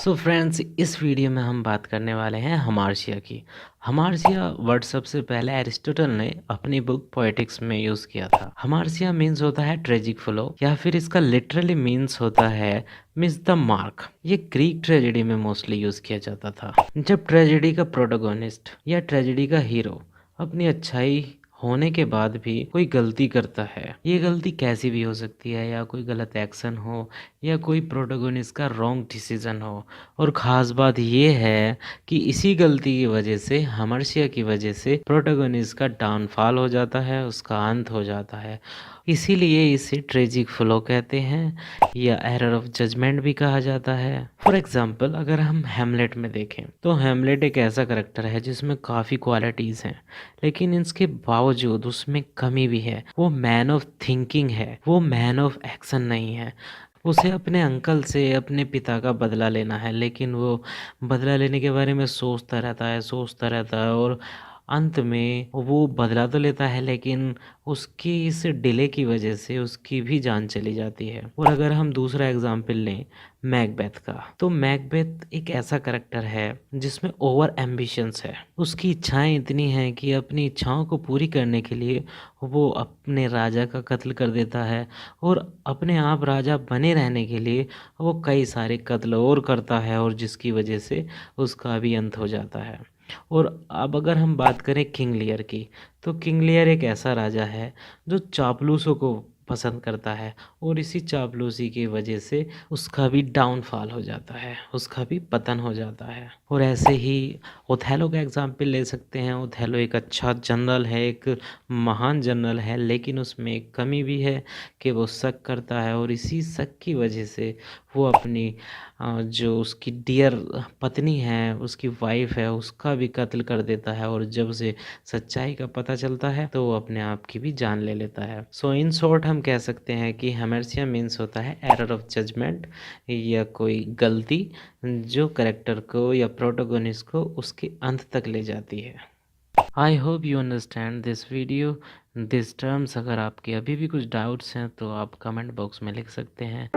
So friends, इस video में हम बात करने वाले हैं हमार्शिया की। हमार्शिया वर्ड सबसे पहले एरिस्टोटल ने अपनी बुक पोएटिक्स में यूज़ किया था। हमार्शिया मीन्स होता है ट्रेजिक फ्लो, या फिर इसका लिटरली मीन्स होता है मिस द मार्क। ये ग्रीक ट्रेजेडी में मोस्टली यूज़ किया जाता था, जब ट्रेजेडी का प्रोटोगोनिस्ट या ट्रेजेडी का हीरो अपनी अच्छाई होने के बाद भी कोई गलती करता है। ये गलती कैसी भी हो सकती है, या कोई गलत एक्शन हो, या कोई प्रोटोगोनिस्ट का रॉन्ग डिसीजन हो। और ख़ास बात ये है कि इसी गलती की वजह से, हमर्शिया की वजह से प्रोटोगोनिस्ट का डाउनफॉल हो जाता है, उसका अंत हो जाता है। इसीलिए इसे ट्रेजिक फ्लो कहते हैं, या एरर ऑफ जजमेंट भी कहा जाता है। फॉर एग्जाम्पल, अगर हम हेमलेट में देखें तो हेमलेट एक ऐसा करेक्टर है जिसमें काफ़ी क्वालिटीज़ हैं, लेकिन इसके बावजूद उसमें कमी भी है। वो मैन ऑफ थिंकिंग है, वो मैन ऑफ एक्शन नहीं है। उसे अपने अंकल से, अपने पिता का बदला लेना है, लेकिन वो बदला लेने के बारे में सोचता रहता है, और अंत में वो बदला तो लेता है, लेकिन उसकी इस डिले की वजह से उसकी भी जान चली जाती है। और अगर हम दूसरा एग्जाम्पल लें मैकबेथ का, तो मैकबेथ एक ऐसा करेक्टर है जिसमें ओवर एम्बिशंस है। उसकी इच्छाएं इतनी हैं कि अपनी इच्छाओं को पूरी करने के लिए वो अपने राजा का कत्ल कर देता है, और अपने आप राजा बने रहने के लिए वो कई सारे कत्ल और करता है, और जिसकी वजह से उसका भी अंत हो जाता है। और अब अगर हम बात करें किंग लियर की, तो किंग लियर एक ऐसा राजा है जो चापलूसों को पसंद करता है, और इसी चापलूसी की वजह से उसका भी डाउनफॉल हो जाता है, उसका भी पतन हो जाता है। और ऐसे ही ओथेलो का एग्जाम्पल ले सकते हैं। ओथेलो एक अच्छा जनरल है, एक महान जनरल है, लेकिन उसमें एक कमी भी है कि वो शक करता है, और इसी शक की वजह से वो अपनी जो उसकी डियर पत्नी है, उसकी वाइफ है, उसका भी कत्ल कर देता है। और जब उसे सच्चाई का पता चलता है तो वो अपने आप की भी जान ले लेता है। सो इन शॉर्ट हम कह सकते हैं कि हमेर्सिया मीन्स होता है एरर ऑफ जजमेंट, या कोई गलती जो करेक्टर को या प्रोटोगोनिस्ट को उसके अंत तक ले जाती है। I hope you understand this video, this terms. अगर आपके अभी भी कुछ डाउट्स हैं तो आप कमेंट बॉक्स में लिख सकते हैं।